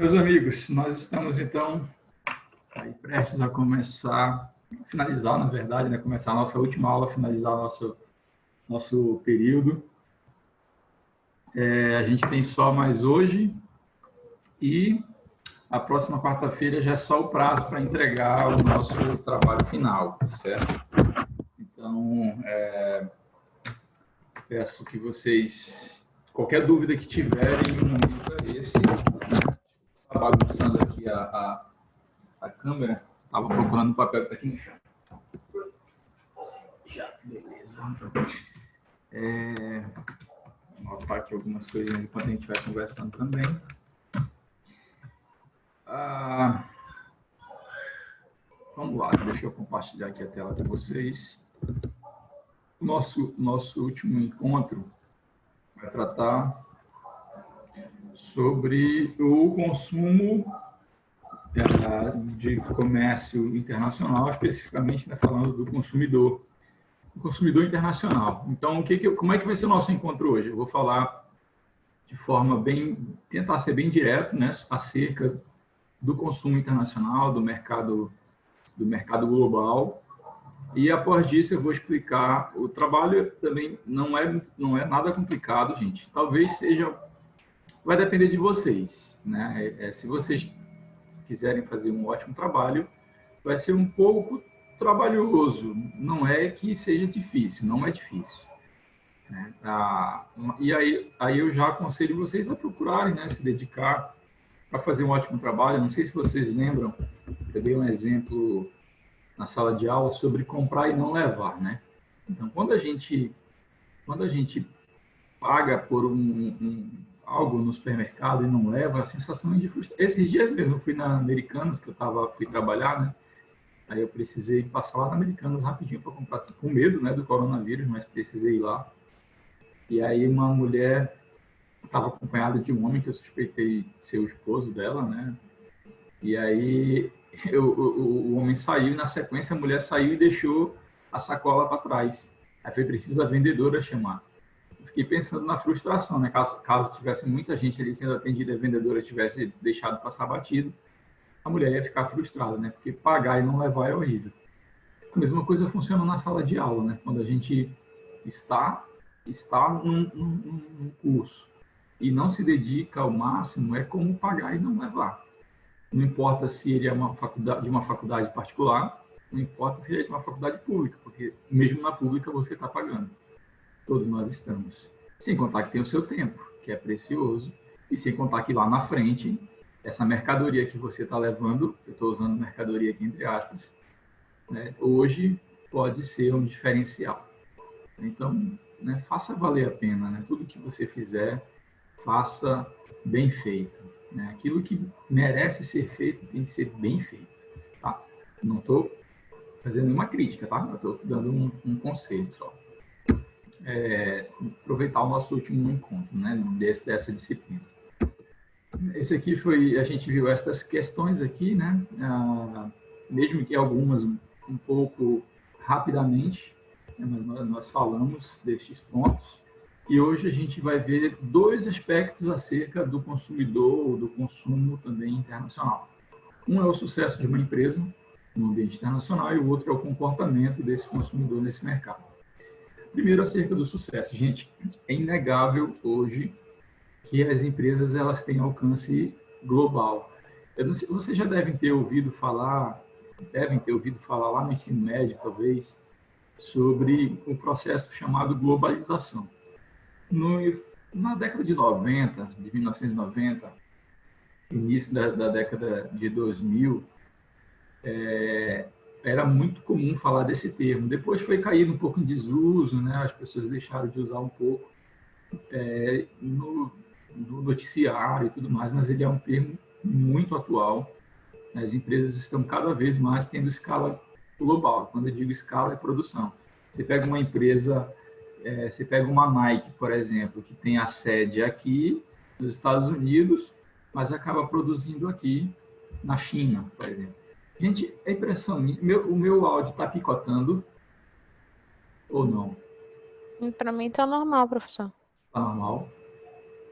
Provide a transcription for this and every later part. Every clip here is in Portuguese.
Meus amigos, nós estamos então aí prestes a finalizar, na verdade, né? Começar a nossa última aula, finalizar nosso período. A gente tem só mais hoje e a próxima quarta-feira já é só o prazo para entregar o nosso trabalho final, certo? Então, peço que vocês, qualquer dúvida que tiverem, o momento é esse. Estou bagunçando aqui a câmera, estava procurando um papel aqui no chão. Já, beleza. Vou anotar aqui algumas coisinhas enquanto a gente vai conversando também. Vamos lá, deixa eu compartilhar aqui a tela de vocês. Nosso último encontro vai tratar sobre o consumo de comércio internacional, especificamente, né, falando do consumidor internacional. Então, como é que vai ser o nosso encontro hoje? Eu vou falar de forma tentar ser bem direto, né, acerca do consumo internacional, do mercado global. E após disso eu vou explicar. O trabalho também não é nada complicado, gente. Talvez seja, vai depender de vocês, né? Se vocês quiserem fazer um ótimo trabalho, vai ser um pouco trabalhoso. Não é que seja difícil, não é difícil, né? E aí eu já aconselho vocês a procurarem, né, se dedicar para fazer um ótimo trabalho. Não sei se vocês lembram, eu dei um exemplo na sala de aula sobre comprar e não levar, né? Então, quando a gente paga por algo no supermercado e não leva, a sensação é de frustração. Esses dias mesmo eu fui na Americanas, que fui trabalhar, né? Aí eu precisei passar lá na Americanas rapidinho para comprar, com medo, né, do coronavírus, mas precisei ir lá. E aí uma mulher estava acompanhada de um homem que eu suspeitei ser o esposo dela, né? E aí o homem saiu e, na sequência, a mulher saiu e deixou a sacola para trás. Aí foi preciso a vendedora chamar. Eu fiquei pensando na frustração, né? Caso tivesse muita gente ali sendo atendida e a vendedora tivesse deixado passar batido, a mulher ia ficar frustrada, né? Porque pagar e não levar é horrível. A mesma coisa funciona na sala de aula, né? Quando a gente está num curso e não se dedica ao máximo, é como pagar e não levar. Não importa se ele é de uma faculdade particular, não importa se ele é de uma faculdade pública, porque mesmo na pública você está pagando. Todos nós estamos. Sem contar que tem o seu tempo, que é precioso, e sem contar que lá na frente, essa mercadoria que você está levando, eu estou usando mercadoria aqui entre aspas, né, hoje pode ser um diferencial. Então, né, faça valer a pena, né? Tudo que você fizer, faça bem feito, né? Aquilo que merece ser feito tem que ser bem feito, tá? Não estou fazendo nenhuma crítica, tá? Eu estou dando um conselho só. Aproveitar o nosso último encontro, né? Dessa disciplina. Esse aqui a gente viu essas questões aqui, né? Mesmo que algumas um pouco rapidamente, né? Mas nós falamos destes pontos. E hoje a gente vai ver dois aspectos acerca do consumidor ou do consumo também internacional. Um é o sucesso de uma empresa no ambiente internacional e o outro é o comportamento desse consumidor nesse mercado. Primeiro, acerca do sucesso. Gente, é inegável hoje que as empresas elas têm alcance global. Eu não sei, vocês já devem ter ouvido falar lá no ensino médio, talvez, sobre um processo chamado globalização. Na década de 90, de 1990, início da década de 2000, era muito comum falar desse termo. Depois foi caindo um pouco em desuso, né? As pessoas deixaram de usar um pouco no noticiário e tudo mais, mas ele é um termo muito atual. As empresas estão cada vez mais tendo escala global. Quando eu digo escala, é produção. Você pega uma empresa, você pega uma Nike, por exemplo, que tem a sede aqui nos Estados Unidos, mas acaba produzindo aqui na China, por exemplo. Gente, é impressão minha. O meu áudio está picotando ou não? Para mim tá normal, professor. Está normal?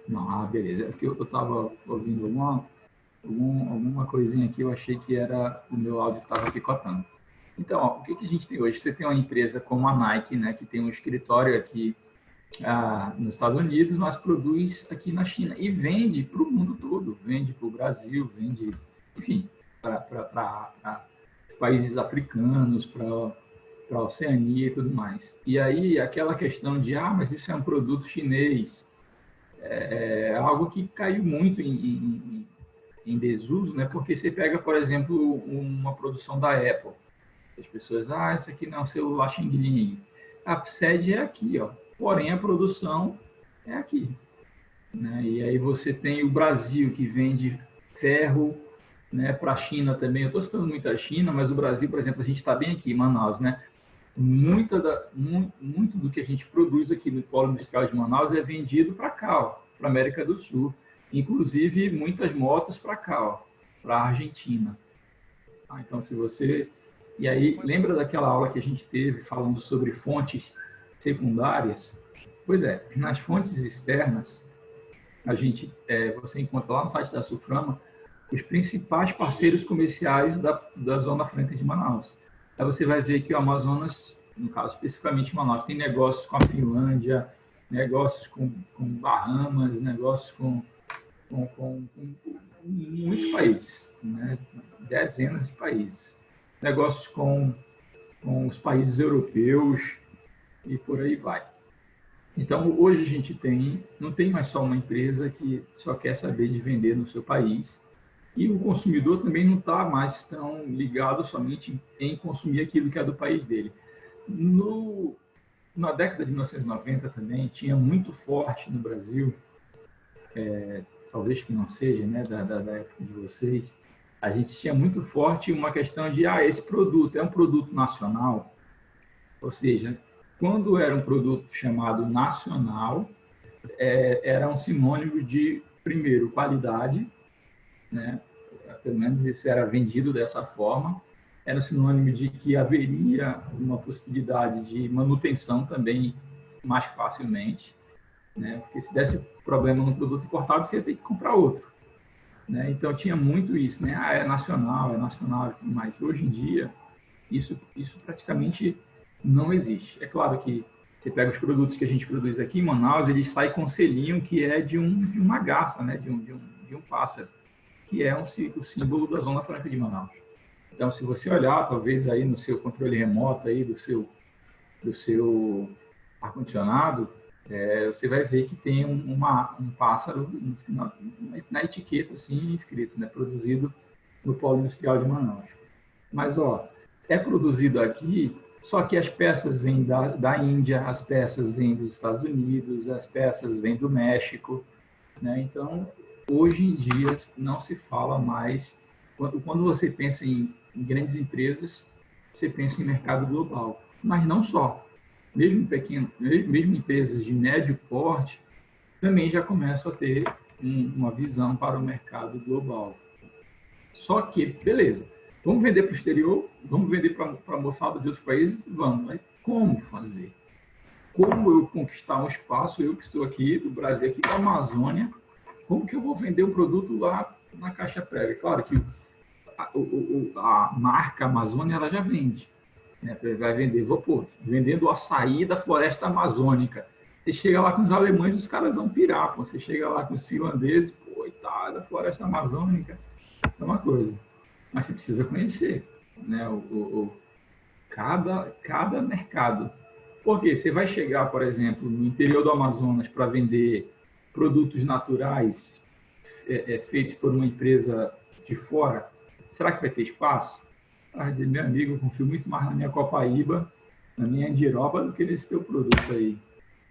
Não, beleza. É porque eu estava ouvindo Alguma coisinha aqui, eu achei que era o meu áudio que estava picotando. Então, ó, o que a gente tem hoje? Você tem uma empresa como a Nike, né, que tem um escritório aqui nos Estados Unidos, mas produz aqui na China e vende para o mundo todo, vende para o Brasil, vende, enfim, para países africanos, para a Oceania e tudo mais. E aí, aquela questão de, mas isso é um produto chinês, é algo que caiu muito em desuso, né? Porque você pega, por exemplo, uma produção da Apple. As pessoas, isso aqui não é um celular Xing Ling. A sede é aqui, ó. Porém, a produção é aqui. Né? E aí você tem o Brasil, que vende ferro, né, para a China também. Eu estou citando muito a China, mas o Brasil, por exemplo, a gente está bem aqui em Manaus, né? Muito do que a gente produz aqui no Polo Industrial de Manaus é vendido para cá, para a América do Sul. Inclusive, muitas motos para cá, para a Argentina. Então, se você... E aí, lembra daquela aula que a gente teve falando sobre fontes secundárias? Pois é, nas fontes externas, você encontra lá no site da Sulframa os principais parceiros comerciais da Zona Franca de Manaus. Aí você vai ver que o Amazonas, no caso especificamente Manaus, tem negócios com a Finlândia, negócios com Bahamas, negócios com muitos países, né? Dezenas de países. Negócios com os países europeus e por aí vai. Então, hoje a gente não tem mais só uma empresa que só quer saber de vender no seu país, e o consumidor também não está mais tão ligado somente em consumir aquilo que é do país dele. Na década de 1990 também tinha muito forte no Brasil, talvez que não seja, né, da época de vocês, a gente tinha muito forte uma questão de, esse produto é um produto nacional, ou seja, quando era um produto chamado nacional, era um sinônimo de, primeiro, qualidade, né? Pelo menos isso era vendido dessa forma, era um sinônimo de que haveria uma possibilidade de manutenção também mais facilmente, né? Porque se desse problema no produto importado, você ia ter que comprar outro, né? Então tinha muito isso, né? É nacional, mas hoje em dia isso praticamente não existe. É claro que você pega os produtos que a gente produz aqui em Manaus, eles saem com um selinho que é de uma garça, né? de um pássaro, que é o símbolo da Zona Franca de Manaus. Então, se você olhar, talvez aí no seu controle remoto aí do seu ar-condicionado, você vai ver que tem um pássaro na etiqueta assim escrito, né? Produzido no Polo Industrial de Manaus. Mas, é produzido aqui, só que as peças vêm da Índia, as peças vêm dos Estados Unidos, as peças vêm do México, né? Então, hoje em dia, não se fala mais... Quando você pensa em grandes empresas, você pensa em mercado global. Mas não só. Mesmo empresas de médio porte, também já começam a ter uma visão para o mercado global. Só que, beleza, vamos vender para o exterior, vamos vender para a moçada de outros países? Vamos. Mas como fazer? Como eu conquistar um espaço, eu que estou aqui do Brasil, aqui da Amazônia, como que eu vou vender um produto lá na caixa prévia? Claro que a marca Amazônia ela já vende, né? Vai vender, vendendo o açaí da floresta amazônica. Você chega lá com os alemães, os caras vão pirar. Você chega lá com os finlandeses, da floresta amazônica, é uma coisa. Mas você precisa conhecer, né? Cada mercado. Porque você vai chegar, por exemplo, no interior do Amazonas para vender produtos naturais feitos por uma empresa de fora, será que vai ter espaço? Vai dizer, meu amigo, eu confio muito mais na minha Copaíba, na minha Andiroba, do que nesse teu produto aí.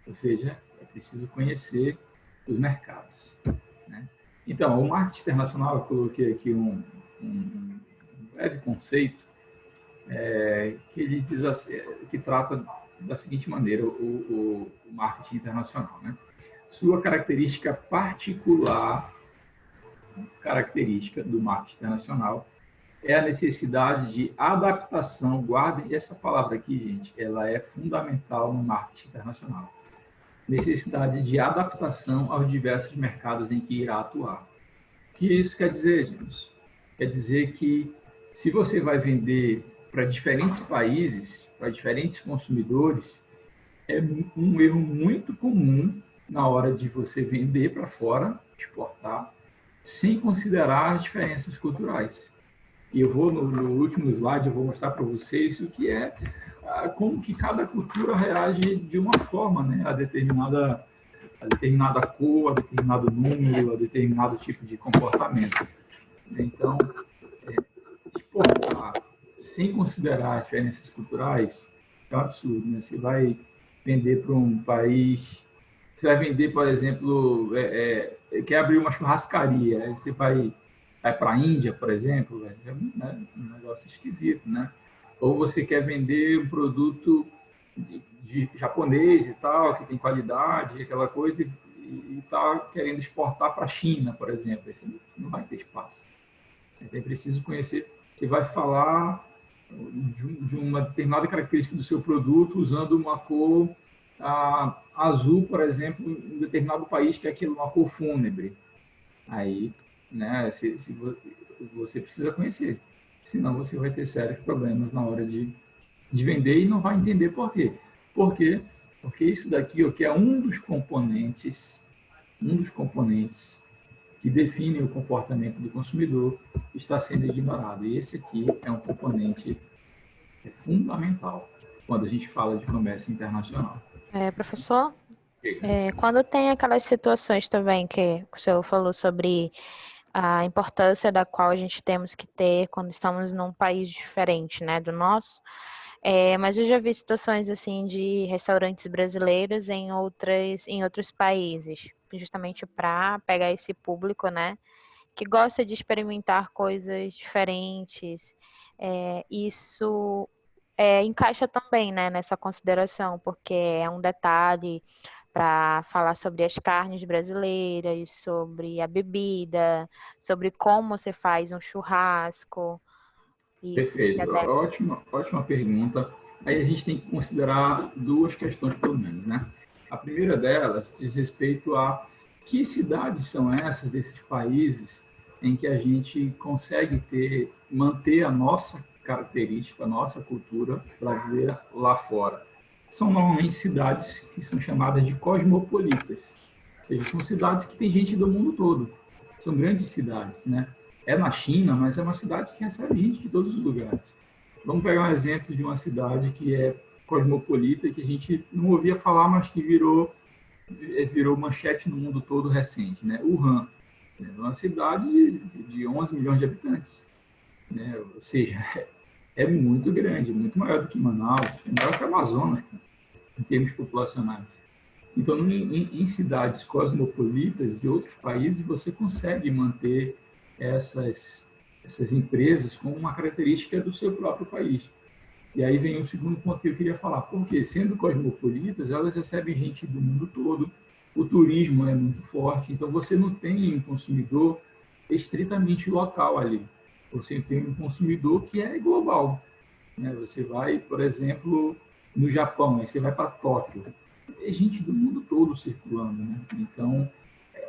Ou seja, é preciso conhecer os mercados, né? Então, o marketing internacional, eu coloquei aqui um breve conceito que ele diz assim, que trata da seguinte maneira o marketing internacional, né? Sua característica particular, característica do marketing internacional é a necessidade de adaptação. Guardem essa palavra aqui, gente, ela é fundamental no marketing internacional. Necessidade de adaptação aos diversos mercados em que irá atuar. que isso quer dizer, James? Quer dizer que se você vai vender para diferentes países, para diferentes consumidores, é um erro muito comum na hora de você vender para fora, exportar, sem considerar as diferenças culturais. E eu vou, no último slide, eu vou mostrar para vocês o que é, como que cada cultura reage de uma forma, né, a determinada cor, a determinado número, a determinado tipo de comportamento. Então, exportar sem considerar as diferenças culturais é um absurdo, né? Você vai vender para um país, você vai vender, por exemplo, quer abrir uma churrascaria, aí você vai para a Índia, por exemplo, é um negócio esquisito, né? Ou você quer vender um produto de japonês e tal, que tem qualidade, aquela coisa, e está querendo exportar para a China, por exemplo. Aí você não vai ter espaço. Você precisa conhecer, você vai falar de uma determinada característica do seu produto usando uma cor azul, por exemplo, em um determinado país que é aquilo, uma cor fúnebre. Aí, né, se você precisa conhecer, senão você vai ter sérios problemas na hora de vender e não vai entender por quê. Por quê? Porque isso daqui, ó, que é um dos componentes que definem o comportamento do consumidor, está sendo ignorado. E esse aqui é um componente fundamental quando a gente fala de comércio internacional. Professor, quando tem aquelas situações também que o senhor falou sobre a importância da qual a gente temos que ter quando estamos num país diferente, né, do nosso, mas eu já vi situações assim de restaurantes brasileiros em outros países, justamente para pegar esse público, né, que gosta de experimentar coisas diferentes. Isso encaixa também, né, nessa consideração, porque é um detalhe para falar sobre as carnes brasileiras, sobre a bebida, sobre como você faz um churrasco. Isso se Perfeito. adequa. Ótima pergunta. Aí a gente tem que considerar duas questões, pelo menos, né? A primeira delas diz respeito a que cidades são essas desses países em que a gente consegue manter a nossa característica, a nossa cultura brasileira lá fora. São normalmente cidades que são chamadas de cosmopolitas. Ou seja, são cidades que tem gente do mundo todo. São grandes cidades, né? É na China, mas é uma cidade que recebe gente de todos os lugares. Vamos pegar um exemplo de uma cidade que é cosmopolita, que a gente não ouvia falar, mas que virou manchete no mundo todo recente, né? Wuhan, né? Uma cidade de 11 milhões de habitantes, né? Ou seja, é muito grande, muito maior do que Manaus, é maior que a Amazonas, em termos populacionais. Então, em cidades cosmopolitas de outros países, você consegue manter essas empresas com uma característica do seu próprio país. E aí vem o segundo ponto que eu queria falar. Porque, sendo cosmopolitas, elas recebem gente do mundo todo, o turismo é muito forte, então você não tem um consumidor estritamente local ali. Você tem um consumidor que é global, né? Você vai, por exemplo, no Japão, aí você vai para Tóquio, é gente do mundo todo circulando, né? Então,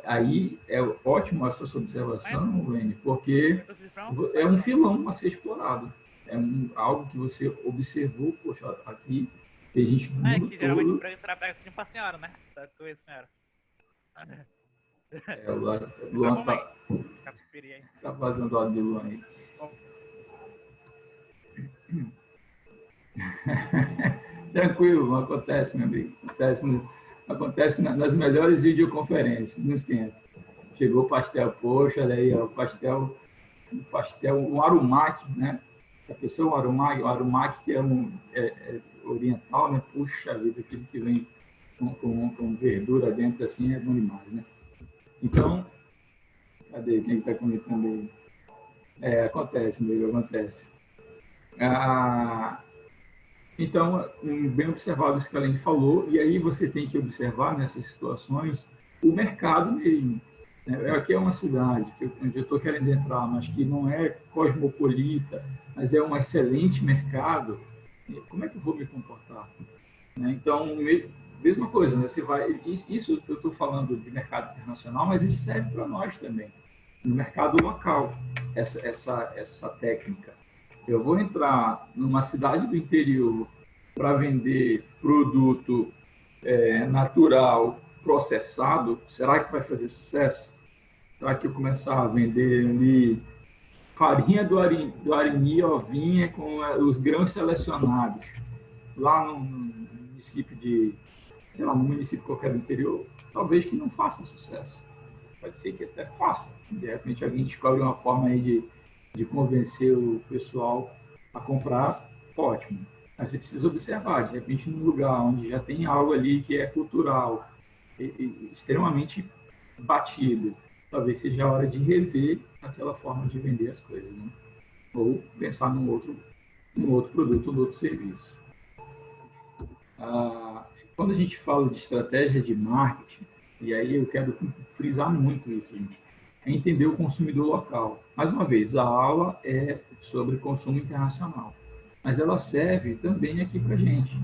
aí é ótimo essa sua observação, Wayne, porque é um filão a ser explorado. É algo que você observou, poxa, aqui tem gente do mundo que geralmente todo. o preço será assim pra senhora, né? Tá com isso, senhora. O Luan tá vazando áudio do Luan aí. Tranquilo, não acontece, meu amigo. Acontece nas melhores videoconferências, não esquenta. Chegou o pastel, poxa, olha aí, ó, o pastel, um arumaki, né? A pessoa, o arumaki que é oriental, né? Puxa vida, aquilo que vem com verdura dentro, assim, é bom demais, né? Então, cadê? Quem está comentando aí? Acontece, meu amigo, acontece. Então, bem observado isso que a Aline falou, e aí você tem que observar nessas situações o mercado mesmo. Aqui é uma cidade onde eu estou querendo entrar, mas que não é cosmopolita, mas é um excelente mercado. Como é que eu vou me comportar? Então, mesma coisa, né? Você vai. Isso eu estou falando de mercado internacional, mas isso serve para nós também. no mercado local essa técnica. Eu vou entrar numa cidade do interior para vender produto natural, processado, será que vai fazer sucesso? Será que eu começar a vender ali farinha do Arini, ovinha com os grãos selecionados, lá no município sei lá, no município qualquer do interior, talvez que não faça sucesso. Pode ser que até faça. De repente alguém descobre uma forma aí de convencer o pessoal a comprar, ótimo. Mas você precisa observar, de repente num lugar onde já tem algo ali que é cultural, e extremamente batido, talvez seja a hora de rever aquela forma de vender as coisas, né? Ou pensar num outro produto, num outro serviço. Quando a gente fala de estratégia de marketing, e aí eu quero frisar muito isso, gente, é entender o consumidor local. Mais uma vez, a aula é sobre consumo internacional, mas ela serve também aqui para a gente.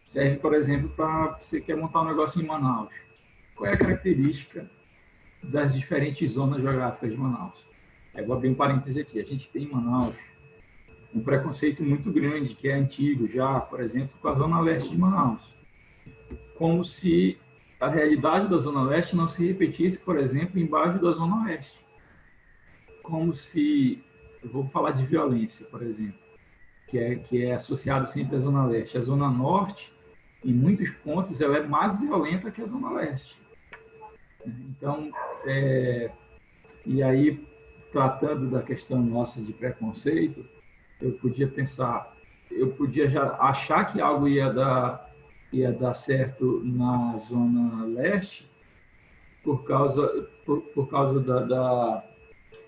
Serve, por exemplo, para você quer montar um negócio em Manaus. Qual é a característica das diferentes zonas geográficas de Manaus? Eu vou abrir um parêntese aqui. A gente tem em Manaus um preconceito muito grande, que é antigo já, por exemplo, com a zona leste de Manaus. Como se a realidade da zona leste não se repetisse, por exemplo, embaixo da zona oeste. Como se, eu vou falar de violência, por exemplo, que é associado sempre à zona leste. A zona norte, em muitos pontos, ela é mais violenta que a zona leste. Então, e aí, tratando da questão nossa de preconceito, eu podia já achar que algo ia dar certo na zona leste por causa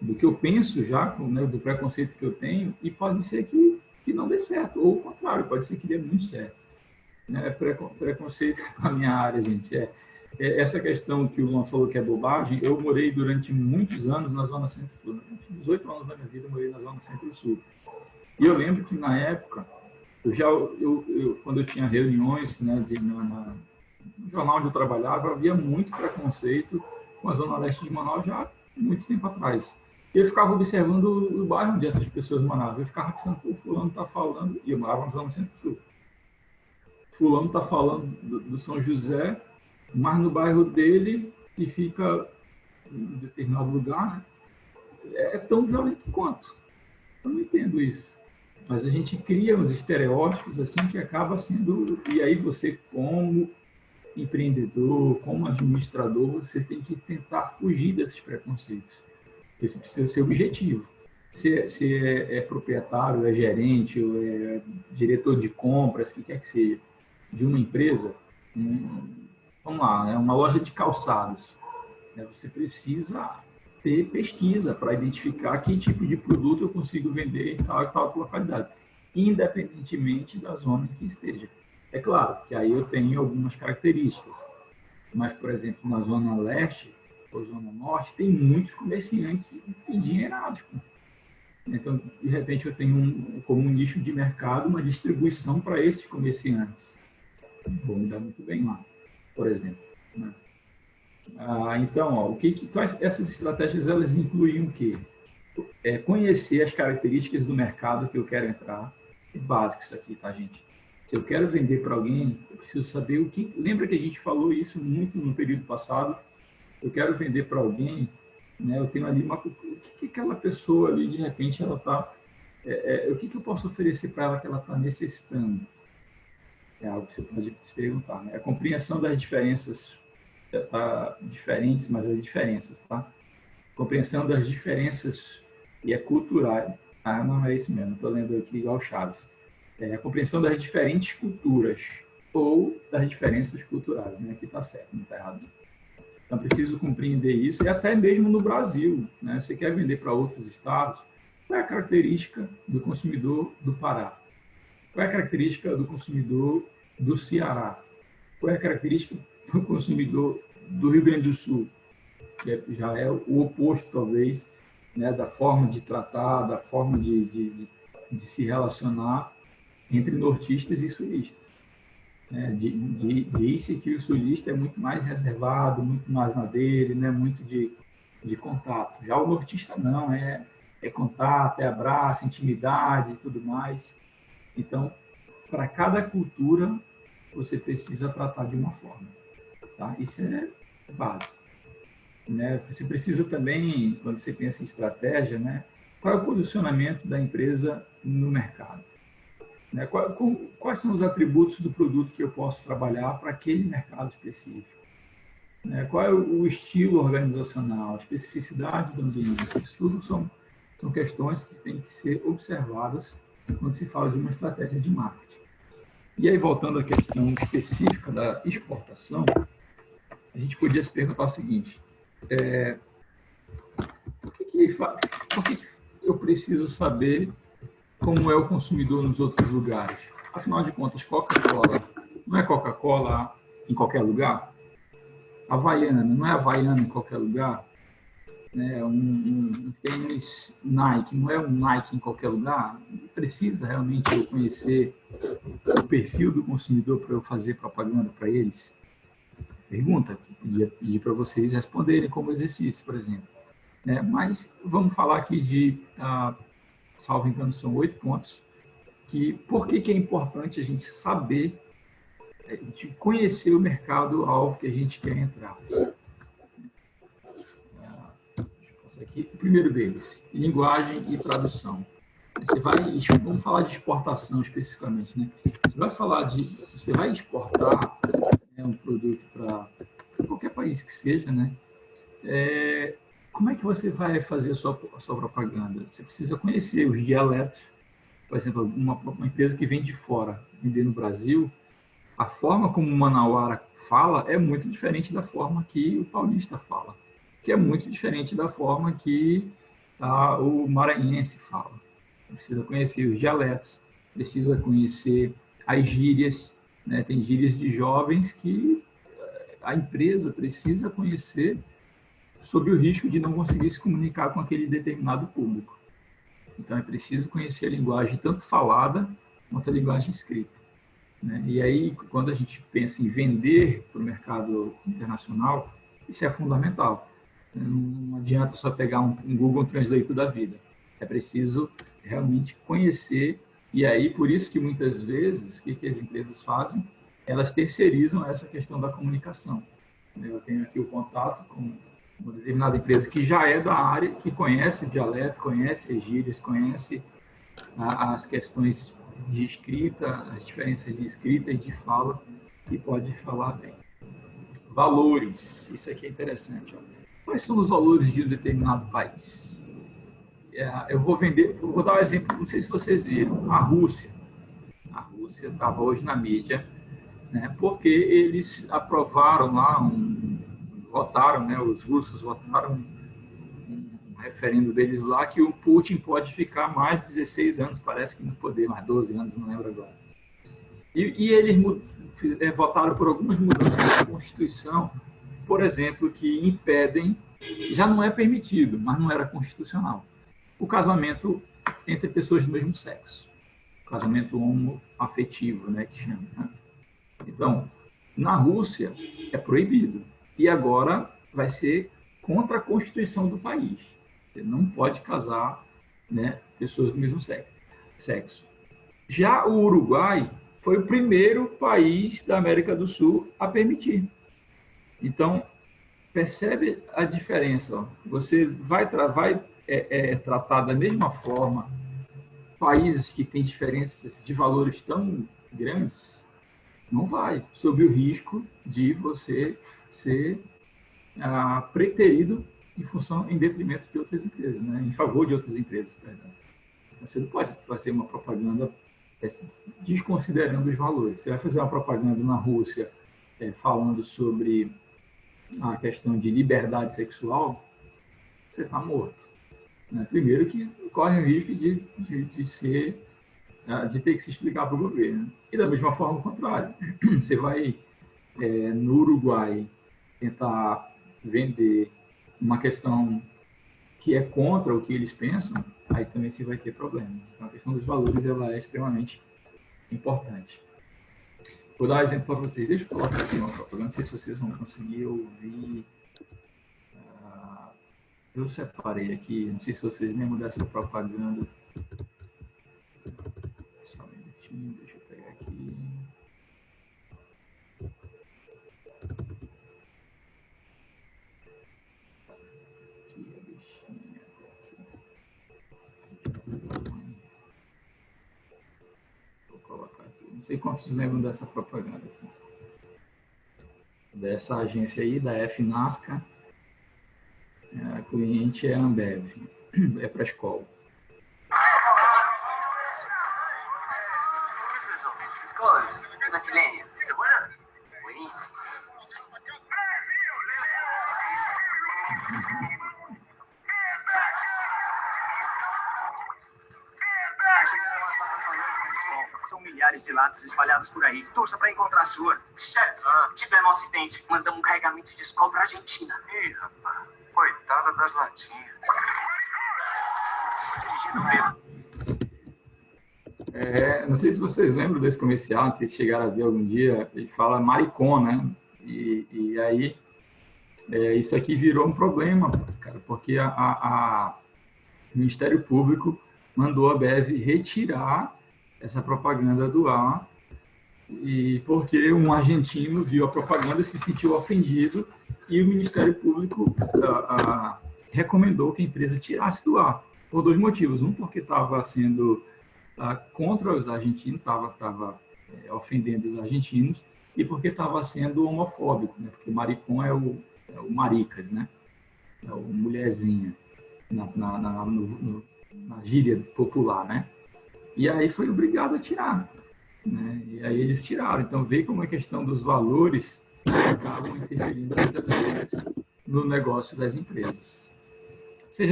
do que eu penso já, né, do preconceito que eu tenho, e pode ser que não dê certo, ou o contrário, pode ser que dê muito certo. Preconceito na minha área, gente, essa questão que o Luan falou que é bobagem. Eu morei durante muitos anos na Zona Centro-Sul, 18 anos da minha vida eu morei na Zona Centro-Sul. E eu lembro que na época, quando eu tinha reuniões, né, no jornal onde eu trabalhava, havia muito preconceito com a Zona Leste de Manaus já há muito tempo atrás. Eu ficava observando o bairro onde essas pessoas moravam. Eu ficava pensando, pô, fulano está falando, e eu morava na Zona Centro-Sul. Fulano está falando do São José, mas no bairro dele, que fica em determinado lugar, né, é tão violento quanto. Eu não entendo isso. Mas a gente cria uns estereótipos assim que acaba sendo... E aí você, como empreendedor, como administrador, você tem que tentar fugir desses preconceitos. Esse precisa ser objetivo. Se é proprietário, é gerente, ou é diretor de compras, o que quer que seja, de uma empresa, vamos lá, é uma loja de calçados. Você precisa ter pesquisa para identificar que tipo de produto eu consigo vender em tal e tal localidade, independentemente da zona em que esteja. É claro que aí eu tenho algumas características, mas, por exemplo, na zona leste ou zona norte, tem muitos comerciantes endinheirados. Então, de repente, eu tenho como um nicho de mercado uma distribuição para esses comerciantes. Vou me dar muito bem lá, por exemplo, né? Então, quais essas estratégias, elas incluem o quê? Conhecer as características do mercado que eu quero entrar. É básico isso aqui, tá, gente? Se eu quero vender para alguém, eu preciso saber o que... Lembra que a gente falou isso muito no período passado? Eu quero vender para alguém, né? Eu tenho ali o que aquela pessoa ali, de repente, ela está... o que eu posso oferecer para ela que ela está necessitando? É algo que você pode se perguntar, né? A compreensão das diferenças... Tá diferentes, mas as diferenças, tá? Compreensão das diferenças e é cultural. Não é isso mesmo, estou lendo aqui igual Chaves. A compreensão das diferentes culturas ou das diferenças culturais, né? Aqui está certo, não está errado. Então, preciso compreender isso, e até mesmo no Brasil, né? Você quer vender para outros estados, qual é a característica do consumidor do Pará? Qual é a característica do consumidor do Ceará? Qual é a característica do consumidor do Rio Grande do Sul, que já é o oposto, talvez, né, da forma de tratar, da forma de se relacionar entre nortistas e sulistas. Diz-se que o sulista é muito mais reservado, muito mais na dele, né, muito de de contato. Já o nortista não, é contato, é abraço, intimidade e tudo mais. Então, para cada cultura, você precisa tratar de uma forma. Tá? Isso é básico. Né? Você precisa também, quando você pensa em estratégia, né? Qual é o posicionamento da empresa no mercado? Né? Quais são os atributos do produto que eu posso trabalhar para aquele mercado específico? Né? Qual é o estilo organizacional, a especificidade do ambiente? Isso tudo são questões que têm que ser observadas quando se fala de uma estratégia de marketing. E aí, voltando à questão específica da exportação, a gente podia se perguntar o seguinte, por que eu preciso saber como é o consumidor nos outros lugares? Afinal de contas, Coca-Cola não é Coca-Cola em qualquer lugar? Havaiana não é Havaiana em qualquer lugar? Né? Um tênis Nike não é um Nike em qualquer lugar? Precisa realmente eu conhecer o perfil do consumidor para eu fazer propaganda para eles? Pergunta que podia pedir para vocês responderem como exercício, por exemplo. Né? Mas vamos falar aqui de, salvo engano, são 8 pontos, por que é importante a gente saber, a gente conhecer o mercado-alvo que a gente quer entrar. Aqui, o primeiro deles, linguagem e tradução. Vamos falar de exportação especificamente, né? Você vai exportar, né, um produto para qualquer país que seja, né? Como é que você vai fazer a sua propaganda? Você precisa conhecer os dialetos. Por exemplo, uma empresa que vem de fora vender no Brasil, a forma como o manauara fala é muito diferente da forma que o paulista fala, que é muito diferente da forma que o maranhense fala. Precisa conhecer os dialetos, precisa conhecer as gírias, né? Tem gírias de jovens que a empresa precisa conhecer sob o risco de não conseguir se comunicar com aquele determinado público. Então, é preciso conhecer a linguagem tanto falada quanto a linguagem escrita. Né? E aí, quando a gente pensa em vender para o mercado internacional, isso é fundamental. Não adianta só pegar um Google Translate da vida. É preciso realmente conhecer. E aí, por isso que muitas vezes, o que as empresas fazem? Elas terceirizam essa questão da comunicação. Eu tenho aqui o contato com uma determinada empresa que já é da área, que conhece o dialeto, conhece as gírias, conhece as questões de escrita, as diferenças de escrita e de fala, e pode falar bem. Valores, isso aqui é interessante. Ó. Quais são os valores de um determinado país? Eu vou dar um exemplo, não sei se vocês viram, a Rússia. A Rússia estava hoje na mídia, né, porque eles aprovaram lá, votaram, né, os russos votaram um referendo deles lá que o Putin pode ficar mais 16 anos, parece que no poder, mais 12 anos, não lembro agora. E eles votaram por algumas mudanças na Constituição, por exemplo, que impedem, já não é permitido, mas não era constitucional, o casamento entre pessoas do mesmo sexo. O casamento homoafetivo, né, que chama. Né? Então, na Rússia é proibido. E agora vai ser contra a Constituição do país. Você não pode casar, né, pessoas do mesmo sexo. Já o Uruguai foi o primeiro país da América do Sul a permitir. Então, percebe a diferença. Ó. Você vai tratar da mesma forma países que têm diferenças de valores tão grandes? Não vai, sob o risco de você ser preterido em detrimento de outras empresas, né? Em favor de outras empresas. Perdão. Você não pode fazer uma propaganda desconsiderando os valores. Você vai fazer uma propaganda na Rússia falando sobre a questão de liberdade sexual, você está morto. Né? Primeiro que corre o risco de ter que se explicar para o governo. E da mesma forma, o contrário. Você vai, no Uruguai, tentar vender uma questão que é contra o que eles pensam, aí também você vai ter problemas. Então, a questão dos valores ela é extremamente importante. Vou dar um exemplo para vocês. Deixa eu colocar aqui uma propaganda, não sei se vocês vão conseguir ouvir. Eu separei aqui, não sei se vocês lembram dessa propaganda. Só um minutinho, deixa eu pegar aqui. Aqui a bichinha. Vou colocar aqui. Não sei quantos lembram dessa propaganda aqui. Dessa agência aí, da FNASCA. A cliente é a Ambev, é para a escola. Escola, brasileña. ¿Qué buena? Buenísimo. Chegaram as latas falantes na escola. São milhares de latas espalhadas por aí. Torça para encontrar a sua. Chefe, tivemos um acidente. Mandamos um carregamento de escola para a Argentina. Ih, rapaz. Coitada das latinhas. Dirigindo mesmo. Não sei se vocês lembram desse comercial, não sei se chegaram a ver algum dia, ele fala Maricon, né? E aí, isso aqui virou um problema, cara, porque o Ministério Público mandou a Ambev retirar essa propaganda do ar, e porque um argentino viu a propaganda, se sentiu ofendido, e o Ministério Público recomendou que a empresa tirasse do ar, por dois motivos. Um, porque estava sendo contra os argentinos, estava ofendendo os argentinos, e porque estava sendo homofóbico, né? Porque maricon é o maricas, né? É o mulherzinha, na gíria popular, né? E aí foi obrigado a tirar, né? E aí eles tiraram. Então, vê como a questão dos valores acabam interferindo muitas vezes no negócio das empresas. Vocês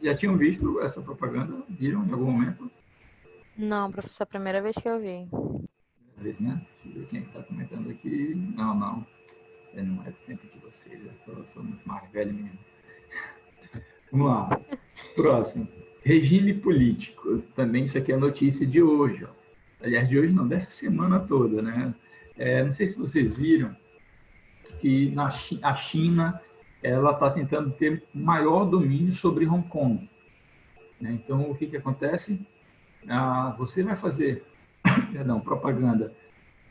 já tinham visto essa propaganda? Viram em algum momento? Não, professor, a primeira vez que eu vi. Primeira vez, né? Deixa eu ver quem é que está comentando aqui. Não. Não é do tempo de vocês. Eu sou muito mais velho mesmo. Vamos lá. Próximo. Regime político. Também isso aqui é a notícia de hoje. Ó. Aliás, de hoje não, dessa semana toda, né? Não sei se vocês viram que a China ela está tentando ter maior domínio sobre Hong Kong. Né? Então, o que acontece? Você vai fazer propaganda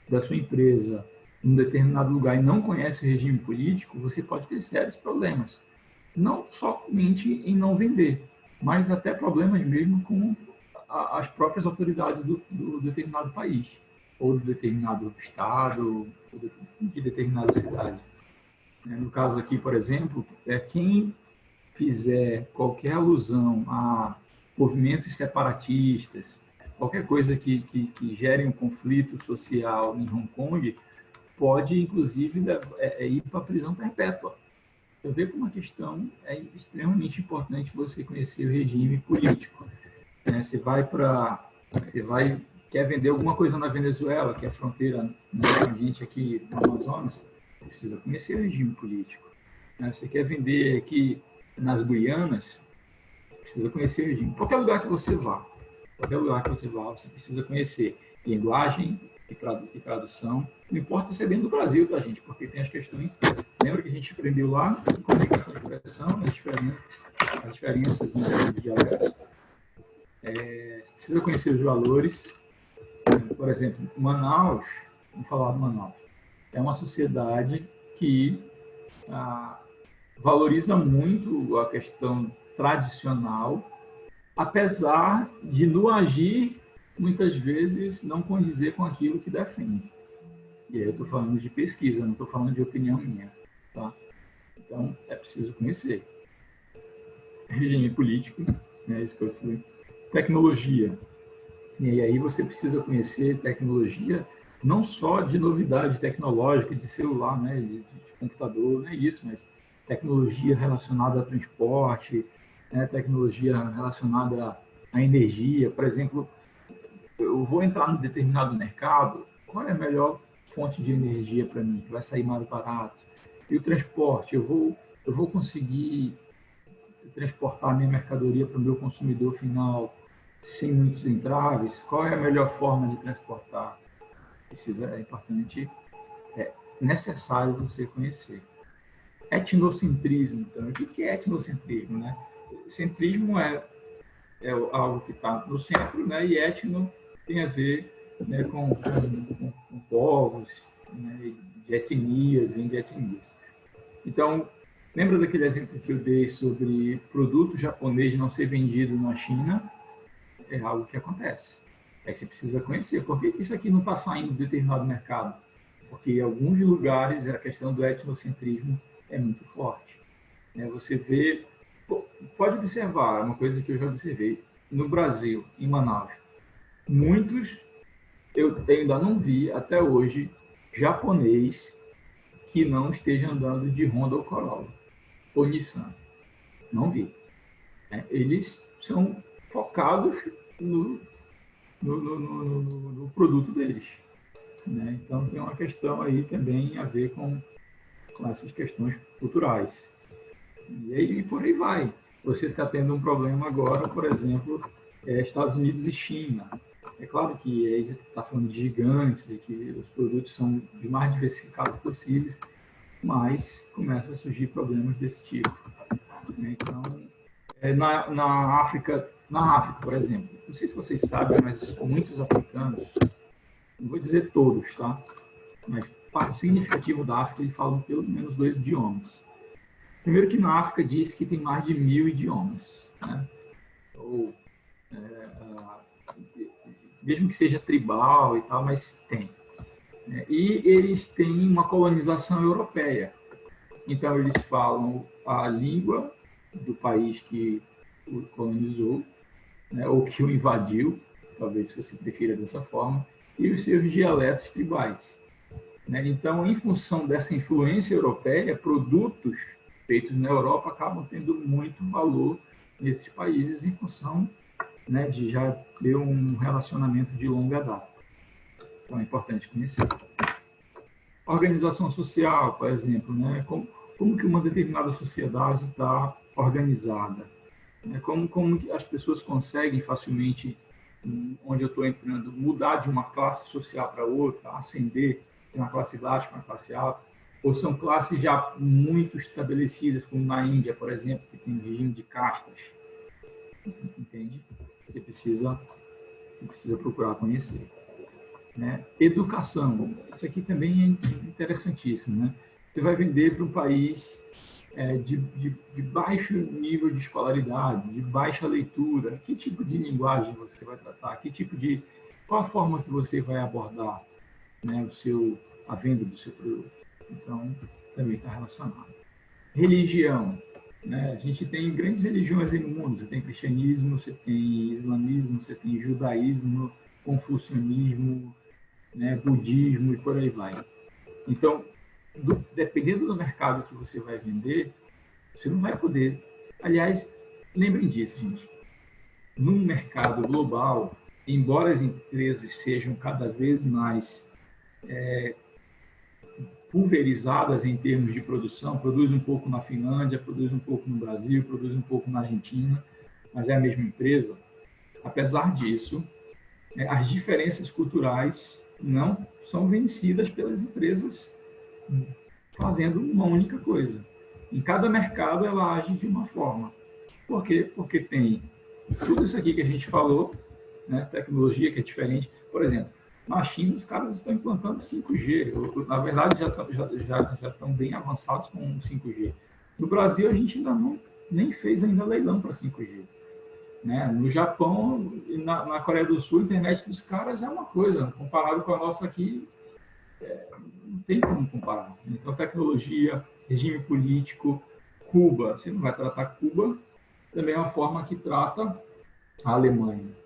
da sua empresa em um determinado lugar e não conhece o regime político, você pode ter sérios problemas. Não somente em não vender, mas até problemas mesmo com as próprias autoridades do determinado país, ou do determinado estado, ou de determinada cidade. No caso aqui, por exemplo, quem fizer qualquer alusão a movimentos separatistas, qualquer coisa que gere um conflito social em Hong Kong, pode, inclusive, ir para a prisão perpétua. Então, vê como a questão é extremamente importante você conhecer o regime político. Quer vender alguma coisa na Venezuela, que é a fronteira com a gente aqui no Amazonas, você precisa conhecer o regime político. Você quer vender aqui nas Guianas, precisa conhecer o regime. Qualquer lugar que você vá, você precisa conhecer linguagem e tradução. Não importa se é dentro do Brasil, tá, gente? Porque tem as questões... Lembra que a gente aprendeu lá em comunicação de expressão, as diferenças de dialetos. Você precisa conhecer os valores. Por exemplo, Manaus, vamos falar de Manaus, é uma sociedade que valoriza muito a questão tradicional, apesar de no agir, muitas vezes, não condizer com aquilo que defende. E aí eu estou falando de pesquisa, não estou falando de opinião minha. Tá? Então, é preciso conhecer. Regime político, né, isso que eu fui. Tecnologia. E aí você precisa conhecer tecnologia, não só de novidade tecnológica, de celular, né, de computador, não é isso, mas tecnologia relacionada a transporte, né, tecnologia relacionada à energia. Por exemplo, eu vou entrar num determinado mercado, qual é a melhor fonte de energia para mim, que vai sair mais barato? E o transporte, eu vou conseguir transportar a minha mercadoria para o meu consumidor final sem muitos entraves? Qual é a melhor forma de transportar? É importante, é necessário você conhecer. Etnocentrismo. Então, o que é etnocentrismo, né? Centrismo é algo que está no centro, né? E etno tem a ver, né, com povos, né, de etnias, vem de etnias. Então, lembra daquele exemplo que eu dei sobre produto japonês não ser vendido na China? É algo que acontece. Aí você precisa conhecer. Por que isso aqui não está saindo de determinado mercado? Porque em alguns lugares a questão do etnocentrismo é muito forte. Você vê, pode observar, é uma coisa que eu já observei, no Brasil, em Manaus, muitos, eu ainda não vi até hoje, japonês que não esteja andando de Honda ou Corolla, ou Nissan. Não vi. Eles são focados no produto deles. Então, tem uma questão aí também a ver com essas questões culturais. E aí, por aí vai. Você está tendo um problema agora, por exemplo, Estados Unidos e China. É claro que a gente está falando de gigantes e que os produtos são os mais diversificados possíveis, mas começam a surgir problemas desse tipo. Então, na África, por exemplo, não sei se vocês sabem, mas muitos africanos, não vou dizer todos, tá? Mas parte significativa da África, eles falam pelo menos 2 idiomas. Primeiro que na África diz que tem mais de 1000 idiomas, né? Ou, mesmo que seja tribal e tal, mas tem. E eles têm uma colonização europeia. Então, eles falam a língua do país que o colonizou, né, ou que o invadiu, talvez você prefira dessa forma, e os seus dialetos tribais. Então, em função dessa influência europeia, produtos feitos na Europa acabam tendo muito valor nesses países em função, né, de já ter um relacionamento de longa data. Então, é importante conhecer. Organização social, por exemplo, né, como que uma determinada sociedade está organizada, né, como que as pessoas conseguem facilmente, onde eu estou entrando, mudar de uma classe social para outra, ascender de uma classe baixa para uma classe alta, ou são classes já muito estabelecidas, como na Índia, por exemplo, que tem um regime de castas. Entende? Você precisa procurar conhecer. Né? Educação. Isso aqui também é interessantíssimo. Né? Você vai vender para um país de baixo nível de escolaridade, de baixa leitura. Que tipo de linguagem você vai tratar? Qual a forma que você vai abordar, né, a venda do seu produto? Então, também está relacionado. Religião. Né? A gente tem grandes religiões aí no mundo. Você tem cristianismo, você tem islamismo, você tem judaísmo, confucionismo, né, budismo e por aí vai. Então, dependendo do mercado que você vai vender, você não vai poder... Aliás, lembrem disso, gente. Num mercado global, embora as empresas sejam cada vez mais pulverizadas em termos de produção, produz um pouco na Finlândia, produz um pouco no Brasil, produz um pouco na Argentina, mas é a mesma empresa. Apesar disso, as diferenças culturais não são vencidas pelas empresas fazendo uma única coisa. Em cada mercado, ela age de uma forma. Por quê? Porque tem tudo isso aqui que a gente falou, né? Tecnologia que é diferente. Por exemplo, na China, os caras estão implantando 5G. Na verdade, já estão bem avançados com 5G. No Brasil, a gente ainda nem fez ainda leilão para 5G. Né? No Japão e na Coreia do Sul, a internet dos caras é uma coisa. Comparado com a nossa aqui, não tem como comparar. Então, tecnologia, regime político, Cuba. Você não vai tratar Cuba da mesma forma que trata a Alemanha.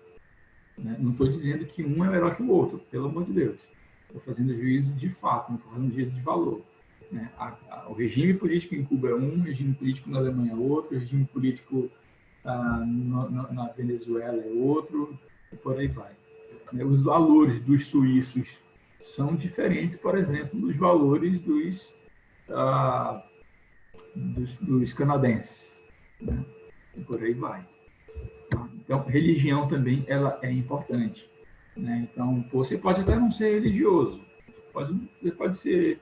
Não estou dizendo que um é melhor que o outro, pelo amor de Deus. Estou fazendo juízo de fato, não estou fazendo juízo de valor. O regime político em Cuba é um, o regime político na Alemanha é outro, o regime político na Venezuela é outro, e por aí vai. Os valores dos suíços são diferentes, por exemplo, dos valores dos canadenses. Né? E por aí vai. Então, religião também ela é importante. Né? Então, você pode até não ser religioso, pode ser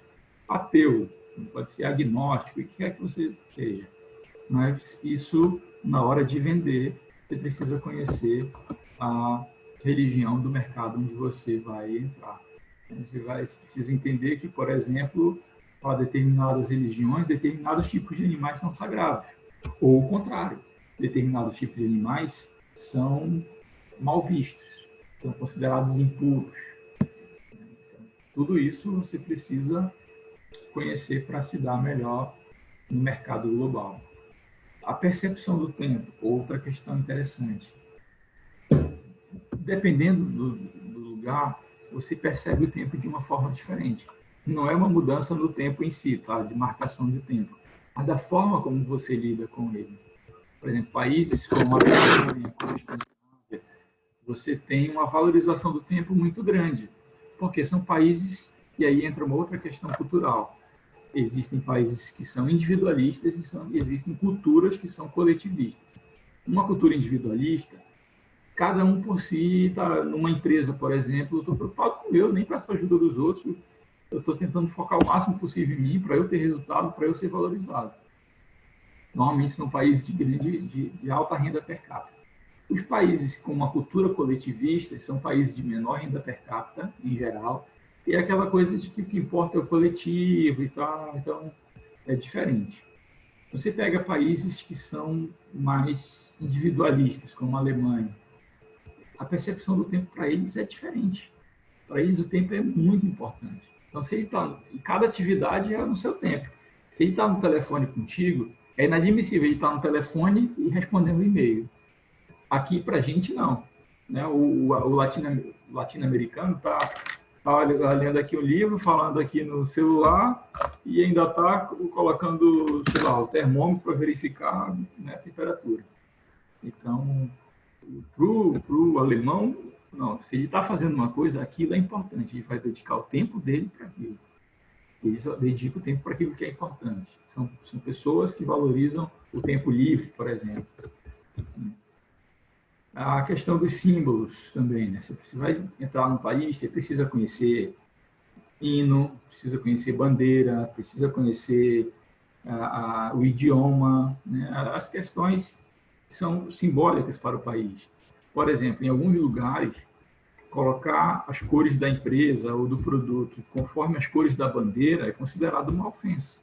ateu, pode ser agnóstico, o que quer que você seja. Mas isso, na hora de vender, você precisa conhecer a religião do mercado onde você vai entrar. Você precisa entender que, por exemplo, para determinadas religiões, determinados tipos de animais são sagrados. Ou o contrário, determinados tipos de animais são mal vistos, são considerados impuros. Tudo isso você precisa conhecer para se dar melhor no mercado global. A percepção do tempo, outra questão interessante. Dependendo do lugar, você percebe o tempo de uma forma diferente. Não é uma mudança no tempo em si, tá? De marcação de tempo, mas da forma como você lida com ele. Por exemplo, países como a Alemanha, como a Escandinávia, você tem uma valorização do tempo muito grande, porque são países, e aí entra uma outra questão cultural. Existem países que são individualistas e existem culturas que são coletivistas. Uma cultura individualista, cada um por si, está numa empresa, por exemplo, eu estou preocupado com o meu, nem peço ajuda dos outros, eu estou tentando focar o máximo possível em mim para eu ter resultado, para eu ser valorizado. Normalmente são países de alta renda per capita. Os países com uma cultura coletivista são países de menor renda per capita, em geral, e é aquela coisa de que o que importa é o coletivo e tal, então é diferente. Você pega países que são mais individualistas, como a Alemanha, a percepção do tempo para eles é diferente. Para eles o tempo é muito importante. Então, se ele está, cada atividade é no seu tempo. Se ele está no telefone contigo, é inadmissível ele estar no telefone e respondendo um e-mail. Aqui, para a gente, não. Né? O latino-americano está lendo aqui o livro, falando aqui no celular e ainda está colocando, sei lá, o termômetro para verificar, né, a temperatura. Então, para o alemão, não. Se ele está fazendo uma coisa, aquilo é importante. Ele vai dedicar o tempo dele para aquilo. Ele só dedica o tempo para aquilo que é importante. São pessoas que valorizam o tempo livre, por exemplo. A questão dos símbolos também, né? Você vai entrar num país, você precisa conhecer hino, precisa conhecer bandeira, precisa conhecer o idioma, né? As questões são simbólicas para o país. Por exemplo, em alguns lugares, colocar as cores da empresa ou do produto conforme as cores da bandeira é considerado uma ofensa.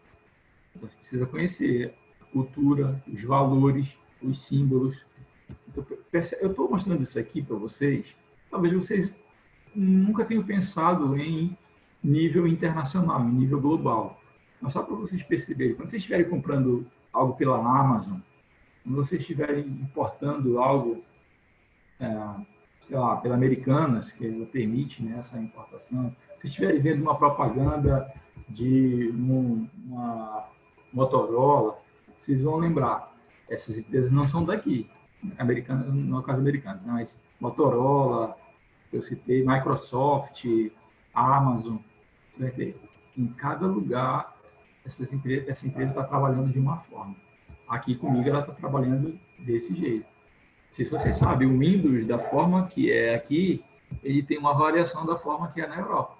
Você precisa conhecer a cultura, os valores, os símbolos. Então, eu estou mostrando isso aqui para vocês. Talvez vocês nunca tenham pensado em nível internacional, em nível global. Mas só para vocês perceberem, quando vocês estiverem comprando algo pela Amazon, quando vocês estiverem importando algo, sei lá, pela Americanas, que ela permite, né, essa importação, se estiverem vendo uma propaganda de uma Motorola, vocês vão lembrar, essas empresas não são daqui, Americanas, no caso americanas, mas Motorola, eu citei, Microsoft, Amazon, você vai ter, em cada lugar, essa empresa está trabalhando de uma forma. Aqui comigo ela está trabalhando desse jeito. Se você sabe, o Windows, da forma que é aqui, ele tem uma variação da forma que é na Europa.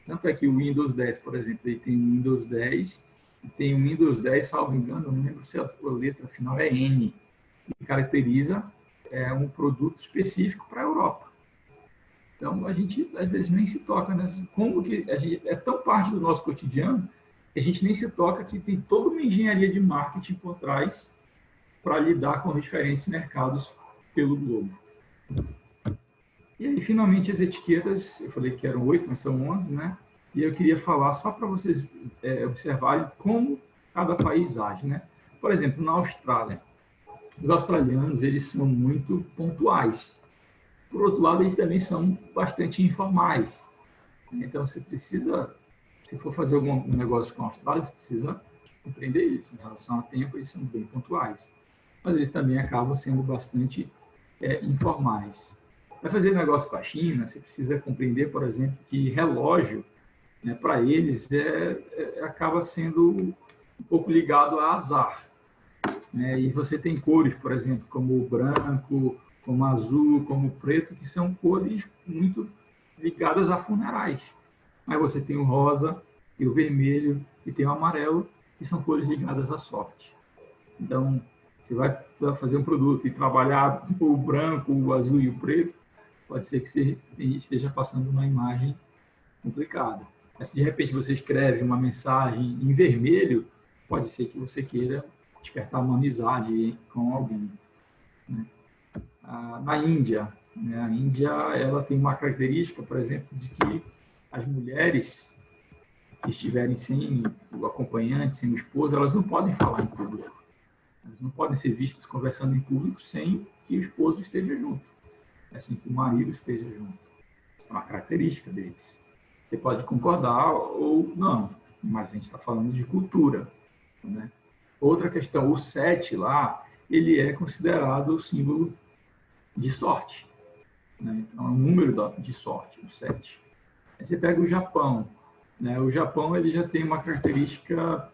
Tanto é que o Windows 10, por exemplo, ele tem o Windows 10, e tem o Windows 10, salvo engano, não lembro se a letra final é N, que caracteriza um produto específico para a Europa. Então, a gente, às vezes, nem se toca nessa... Como que a gente, é tão parte do nosso cotidiano, que a gente nem se toca que tem toda uma engenharia de marketing por trás para lidar com os diferentes mercados pelo globo. E aí, finalmente, as etiquetas, eu falei que eram 8, mas são 11, né? E eu queria falar só para vocês observarem como cada país age, né? Por exemplo, na Austrália, os australianos, eles são muito pontuais. Por outro lado, eles também são bastante informais. Então, você precisa, se for fazer algum negócio com a Austrália, você precisa compreender isso. Em relação ao tempo, eles são bem pontuais. Mas eles também acabam sendo bastante informais. Vai fazer negócio com a China, você precisa compreender, por exemplo, que relógio, né, para eles, acaba sendo um pouco ligado a azar. Né? E você tem cores, por exemplo, como o branco, como o azul, como o preto, que são cores muito ligadas a funerais. Mas você tem o rosa, tem o vermelho e tem o amarelo, que são cores ligadas à sorte. Então, você vai fazer um produto e trabalhar o branco, o azul e o preto, pode ser que você esteja passando uma imagem complicada. Mas se de repente você escreve uma mensagem em vermelho, pode ser que você queira despertar uma amizade com alguém, né? Na Índia, né? A Índia, ela tem uma característica, por exemplo, de que as mulheres que estiverem sem o acompanhante, sem o esposo, elas não podem falar em público. Elas não podem ser vistas conversando em público sem que o esposo esteja junto, sem que o marido esteja junto. É uma característica deles. Você pode concordar ou não, mas a gente está falando de cultura, né? Outra questão, o 7 lá, ele é considerado o símbolo de sorte, né? Então, é um número de sorte, o 7. Aí você pega o Japão, né? O Japão ele já tem uma característica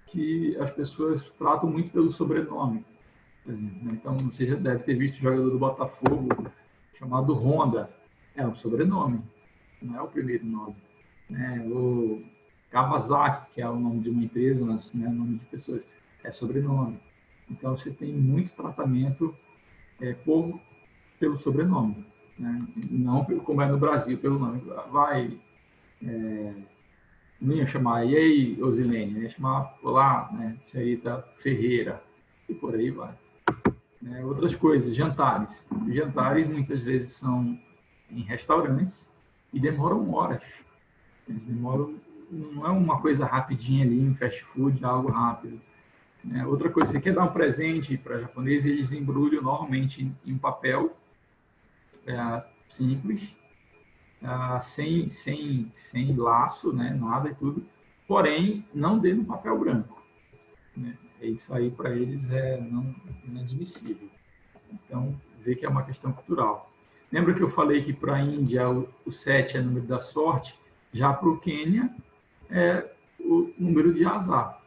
que as pessoas tratam muito pelo sobrenome. Então, você já deve ter visto o jogador do Botafogo chamado Honda. É um sobrenome, não é o primeiro nome. O Kawasaki, que é o nome de uma empresa, mas não é o nome de pessoas, é sobrenome. Então, você tem muito tratamento pelo sobrenome, né? Não como é no Brasil, pelo nome. Não ia chamar, e aí, Osilene? Ia chamar, olá, né? Senhorita Ferreira, e por aí vai. Outras coisas, jantares. Jantares muitas vezes são em restaurantes e demoram horas. Eles demoram, não é uma coisa rapidinha ali, um fast food, algo rápido. Outra coisa, você quer dar um presente para japonês, eles embrulham normalmente em um papel simples, sem laço, né, nada e tudo, porém, não dê no papel branco, né? Isso aí, para eles, é inadmissível. Então, vê que é uma questão cultural. Lembra que eu falei que para a Índia o 7 é o número da sorte? Já para o Quênia é o número de azar.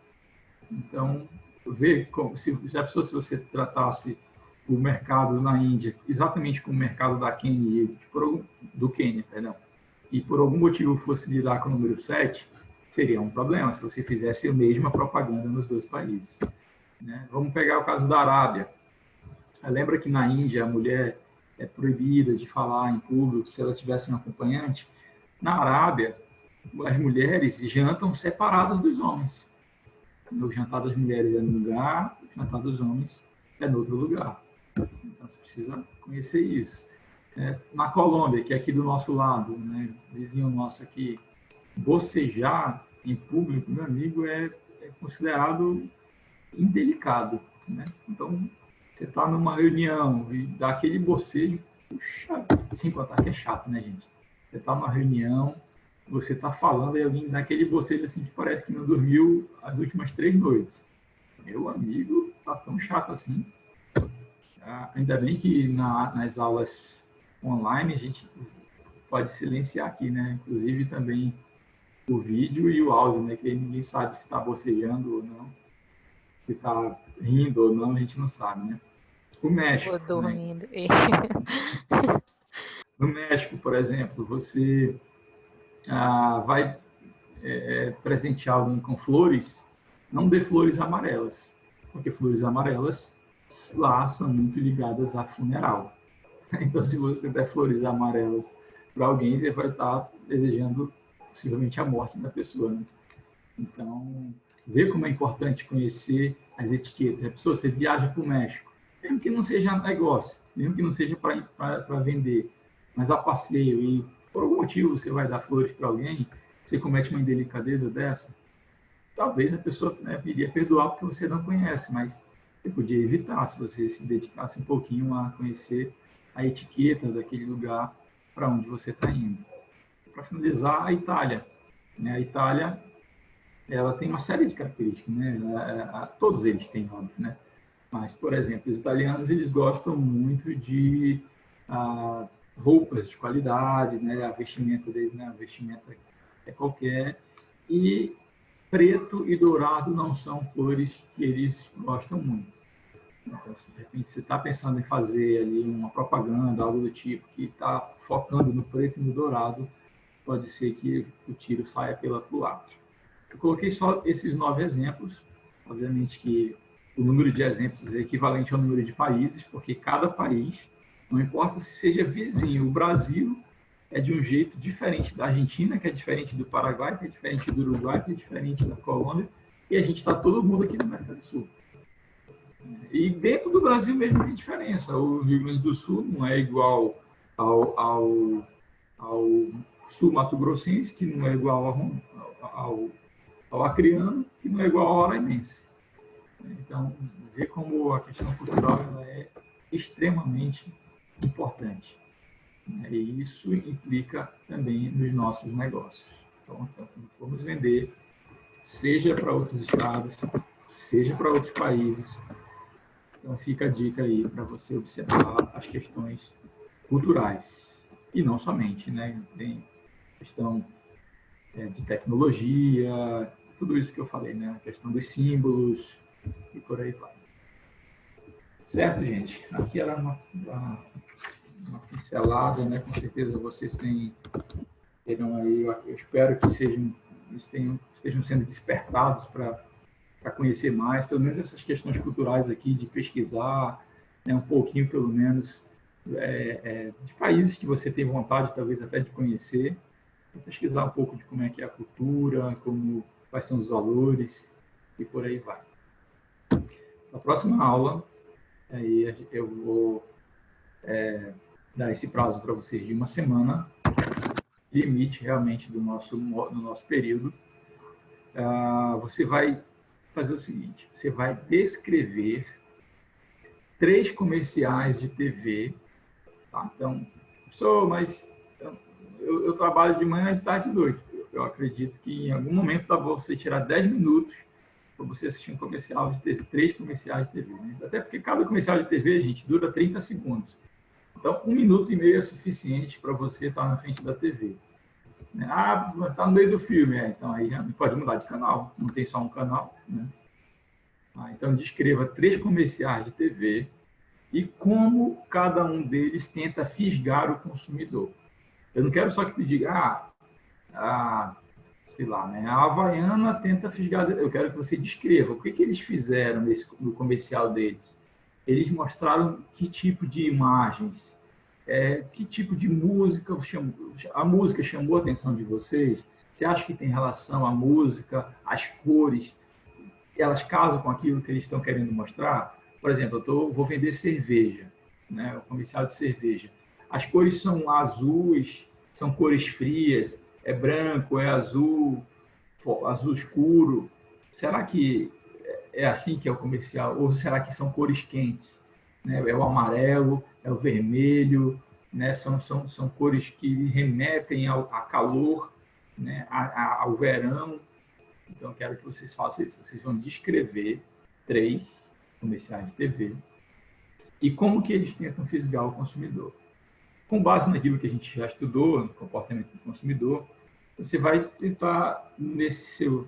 Então, vê como, se você tratasse o mercado na Índia exatamente como o mercado da Quênia, do Quênia, e por algum motivo fosse lidar com o número 7, seria um problema se você fizesse a mesma propaganda nos dois países, né? Vamos pegar o caso da Arábia. Lembra que na Índia a mulher é proibida de falar em público se ela tivesse um acompanhante? Na Arábia, as mulheres jantam separadas dos homens. O jantar das mulheres é num lugar, o jantar dos homens é no outro lugar. Então, você precisa conhecer isso. Na Colômbia, que é aqui do nosso lado, né, vizinho nosso aqui, bocejar em público, meu amigo, é considerado indelicado, né? Então, você está numa reunião e dá aquele bocejo, puxa, sem contar que é chato, né, gente? Você está numa reunião, você está falando e alguém dá aquele bocejo assim que parece que não dormiu as últimas 3 noites. Meu amigo, tá tão chato assim. Ainda bem que nas aulas online a gente pode silenciar aqui, né? Inclusive também o vídeo e o áudio, né? Que ninguém sabe se está bocejando ou não, se está rindo ou não, a gente não sabe, né? O México, dormindo. Né? No México, por exemplo, você vai presentear alguém com flores, não dê flores amarelas, porque flores amarelas lá são muito ligadas a funeral. Então, se você der flores amarelas para alguém, você vai estar desejando possivelmente a morte da pessoa, né? Então, vê como é importante conhecer as etiquetas. A pessoa, você viaja para o México, mesmo que não seja negócio, mesmo que não seja para vender, mas a passeio e por algum motivo você vai dar flores para alguém, você comete uma indelicadeza dessa, talvez a pessoa, né, iria perdoar porque você não conhece, mas você podia evitar se você se dedicasse um pouquinho a conhecer a etiqueta daquele lugar para onde você está indo. Para finalizar, a Itália. A Itália, ela tem uma série de características, né? Todos eles têm, óbvio, né? Mas, por exemplo, os italianos, eles gostam muito de roupas de qualidade, né? A vestimenta deles, né? A vestimenta é qualquer. E preto e dourado não são cores que eles gostam muito. Então, se de repente você está pensando em fazer ali uma propaganda, algo do tipo, que está focando no preto e no dourado, pode ser que o tiro saia pela culatra. Eu coloquei só esses 9 exemplos. Obviamente que o número de exemplos é equivalente ao número de países, porque cada país, não importa se seja vizinho, o Brasil é de um jeito diferente da Argentina, que é diferente do Paraguai, que é diferente do Uruguai, que é diferente da Colômbia, e a gente está todo mundo aqui na América do Sul. E dentro do Brasil mesmo tem diferença. O Rio Grande do Sul não é igual ao sul mato-grossense, que não é igual ao acreano, que não é igual ao araimense. Então, ver como a questão cultural ela é extremamente importante. E isso implica também nos nossos negócios. Então, vamos vender, seja para outros estados, seja para outros países. Então, fica a dica aí para você observar as questões culturais. E não somente, né? Tem questão de tecnologia, tudo isso que eu falei, né? A questão dos símbolos e por aí vai. Certo, gente? Aqui era uma pincelada, né? Com certeza vocês terão aí, eu espero que estejam sendo despertados para conhecer mais, pelo menos essas questões culturais aqui, de pesquisar, né? Um pouquinho, pelo menos, de países que você tem vontade, talvez até de conhecer, pesquisar um pouco de como é que é a cultura, quais são os valores e por aí vai. Na próxima aula, aí eu vou dar esse prazo para vocês de uma semana, limite realmente do nosso período. Você vai fazer o seguinte, você vai descrever 3 comerciais de TV, tá? Então, mas eu trabalho de manhã, de tarde e de noite. Eu acredito que em algum momento dá bom você tirar 10 minutos para você assistir um comercial de TV, 3 comerciais de TV. Né? Até porque cada comercial de TV, gente, dura 30 segundos. Então, 1 minuto e meio é suficiente para você estar na frente da TV. Mas está no meio do filme. Então, aí já pode mudar de canal. Não tem só um canal. Né? Então, descreva 3 comerciais de TV e como cada um deles tenta fisgar o consumidor. Eu não quero só que tu diga, sei lá, né? A Havaiana tenta fisgar. Eu quero que você descreva o que eles fizeram no comercial deles. Eles mostraram que tipo de imagens, que tipo de música. A música chamou a atenção de vocês? Você acha que tem relação a música, as cores? Elas casam com aquilo que eles estão querendo mostrar? Por exemplo, vou vender cerveja, né? O comercial de cerveja. As cores são azuis, são cores frias, é branco, é azul, azul escuro. Será que é assim que é o comercial? Ou será que são cores quentes? Né? É o amarelo, é o vermelho, né? São cores que remetem a calor, né? Ao verão. Então, eu quero que vocês façam isso. Vocês vão descrever 3 comerciais de TV e como que eles tentam fisgar o consumidor. Com base naquilo que a gente já estudou, no comportamento do consumidor, você vai tentar, nesse seu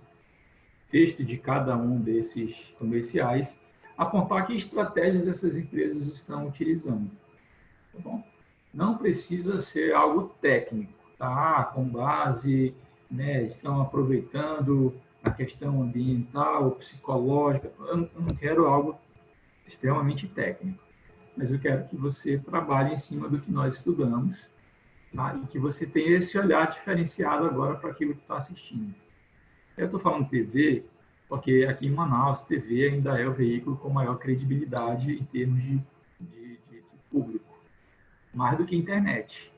texto de cada um desses comerciais, apontar que estratégias essas empresas estão utilizando. Tá bom? Não precisa ser algo técnico, tá? Com base, né, estão aproveitando a questão ambiental ou psicológica. Eu não quero algo extremamente técnico, mas eu quero que você trabalhe em cima do que nós estudamos, tá? E que você tenha esse olhar diferenciado agora para aquilo que está assistindo. Eu estou falando TV, porque aqui em Manaus, TV ainda é o veículo com maior credibilidade em termos de público, mais do que internet,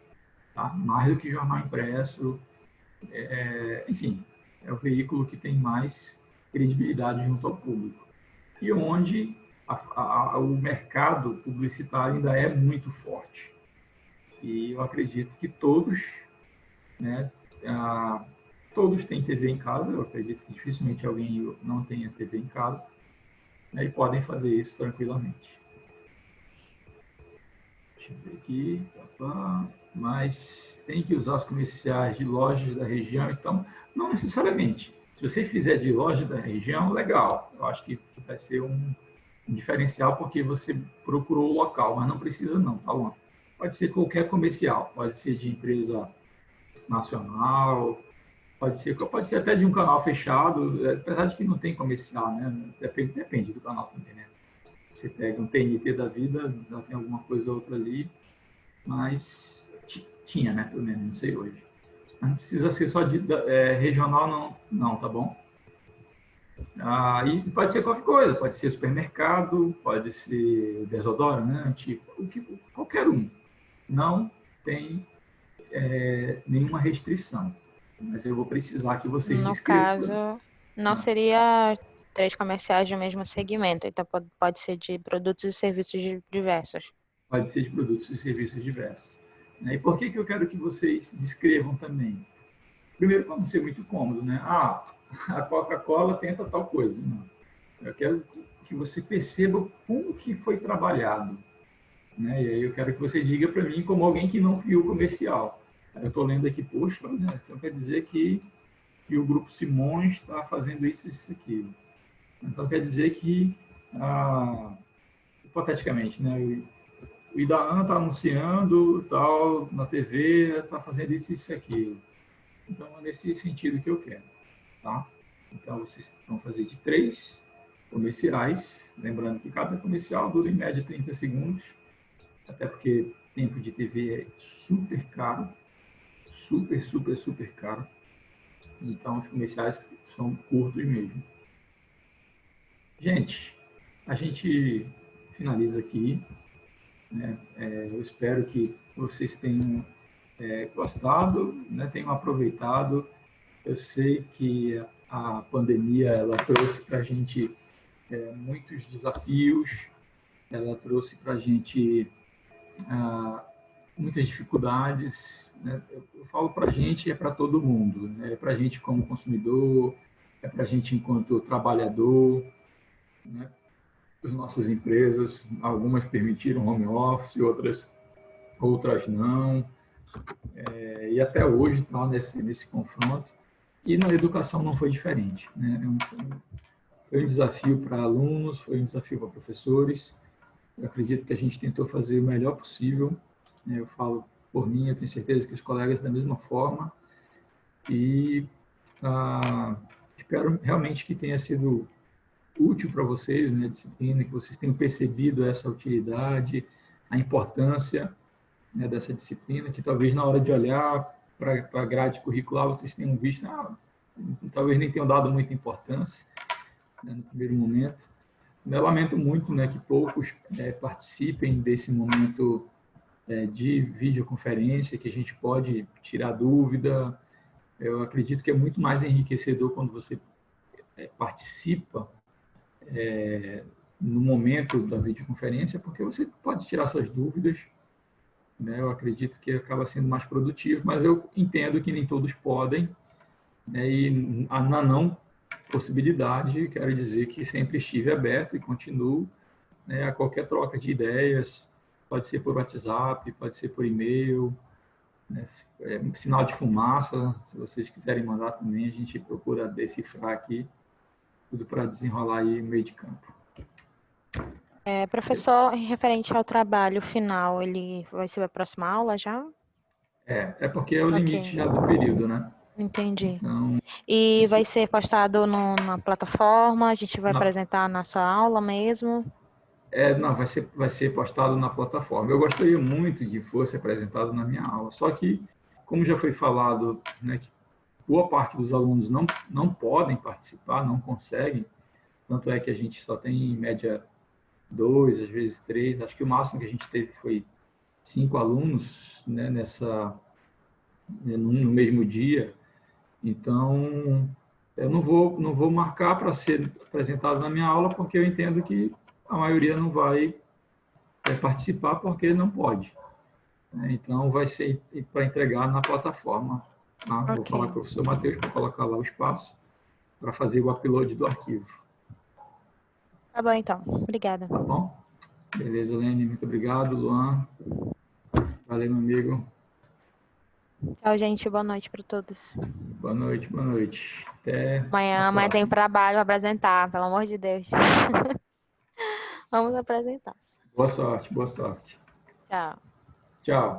tá? Mais do que jornal impresso, enfim, é o veículo que tem mais credibilidade junto ao público. E onde o mercado publicitário ainda é muito forte. E eu acredito que todos, né, todos têm TV em casa. Eu acredito que dificilmente alguém não tenha TV em casa, né, e podem fazer isso tranquilamente. Deixa eu ver aqui. Mas tem que usar os comerciais de lojas da região. Então, não necessariamente. Se você fizer de loja da região, legal. Eu acho que vai ser um diferencial porque você procurou o local, mas não precisa não, tá bom? Pode ser qualquer comercial, pode ser de empresa nacional, Pode ser até de um canal fechado, apesar de que não tem comercial, né? Depende do canal também, né? Você pega um TNT da vida, já tem alguma coisa ou outra ali, mas tinha, né? Pelo menos, não sei hoje. Mas não precisa ser só regional, não, tá bom? E pode ser qualquer coisa, pode ser supermercado, pode ser desodorante, qualquer um. Não tem nenhuma restrição. Mas eu vou precisar que vocês No descrevam. caso, não seria 3 comerciais do mesmo segmento, então pode ser de produtos e serviços diversos. Pode ser de produtos e serviços diversos. E por que eu quero que vocês descrevam também? Primeiro, para não ser muito cômodo, né? A Coca-Cola tenta tal coisa. Não. Eu quero que você perceba como que foi trabalhado. Né? E aí eu quero que você diga para mim como alguém que não viu o comercial. Eu estou lendo aqui, poxa, né? Então quer dizer que o Grupo Simões está fazendo isso, aquilo. Então quer dizer que, hipoteticamente, né? O Idaan está anunciando tal na TV, está fazendo isso, aquilo. Então é nesse sentido que eu quero, tá? Então vocês vão fazer de 3 comerciais, lembrando que cada comercial dura em média 30 segundos, até porque tempo de TV é super caro, super, super, super caro. Então os comerciais são curtos mesmo. Gente, a gente finaliza aqui. Né? Eu espero que vocês tenham gostado, né? Tenham aproveitado. Eu sei que a pandemia ela trouxe para a gente muitos desafios, ela trouxe para a gente muitas dificuldades. Né? Eu falo para a gente, é para todo mundo. Né? É para a gente como consumidor, é para a gente enquanto trabalhador. Né? As nossas empresas, algumas permitiram home office, outras não. E até hoje está nesse confronto. E na educação não foi diferente. Né? Foi um desafio para alunos, foi um desafio para professores. Eu acredito que a gente tentou fazer o melhor possível. Eu falo por mim, eu tenho certeza que os colegas da mesma forma. E espero realmente que tenha sido útil para vocês, né, a disciplina, que vocês tenham percebido essa utilidade, a importância, né, dessa disciplina, que talvez na hora de olhar para a grade curricular vocês tenham visto, talvez nem tenham dado muita importância, né, no primeiro momento. Eu lamento muito, né, que poucos participem desse momento de videoconferência, que a gente pode tirar dúvida. Eu acredito que é muito mais enriquecedor quando você participa no momento da videoconferência, porque você pode tirar suas dúvidas, né? Eu acredito que acaba sendo mais produtivo, mas eu entendo que nem todos podem, né? E na não possibilidade, quero dizer que sempre estive aberto e continuo, né, a qualquer troca de ideias, pode ser por WhatsApp, pode ser por e-mail, né? Sinal de fumaça, se vocês quiserem mandar também, a gente procura decifrar aqui, tudo para desenrolar aí no meio de campo. Professor, em referente ao trabalho final, ele vai ser a próxima aula já? É porque é o limite já do período, né? Entendi. Então, E vai ser postado na plataforma? A gente vai apresentar na sua aula mesmo? Não, vai ser postado na plataforma. Eu gostaria muito de fosse apresentado na minha aula, só que, como já foi falado, né, que boa parte dos alunos não podem participar, não conseguem, tanto é que a gente só tem, em média, 2, às vezes 3, acho que o máximo que a gente teve foi 5 alunos, né, no mesmo dia. Então, eu não vou marcar para ser apresentado na minha aula, porque eu entendo que a maioria não vai participar porque não pode. Então, vai ser para entregar na plataforma. Tá? Okay. Vou falar com o professor Matheus para colocar lá o espaço para fazer o upload do arquivo. Tá bom, então. Obrigada. Tá bom? Beleza, Lene. Muito obrigado, Luan. Valeu, meu amigo. Tchau, gente. Boa noite para todos. Boa noite, boa noite. Até amanhã tem trabalho para apresentar, pelo amor de Deus. Vamos apresentar. Boa sorte, boa sorte. Tchau. Tchau.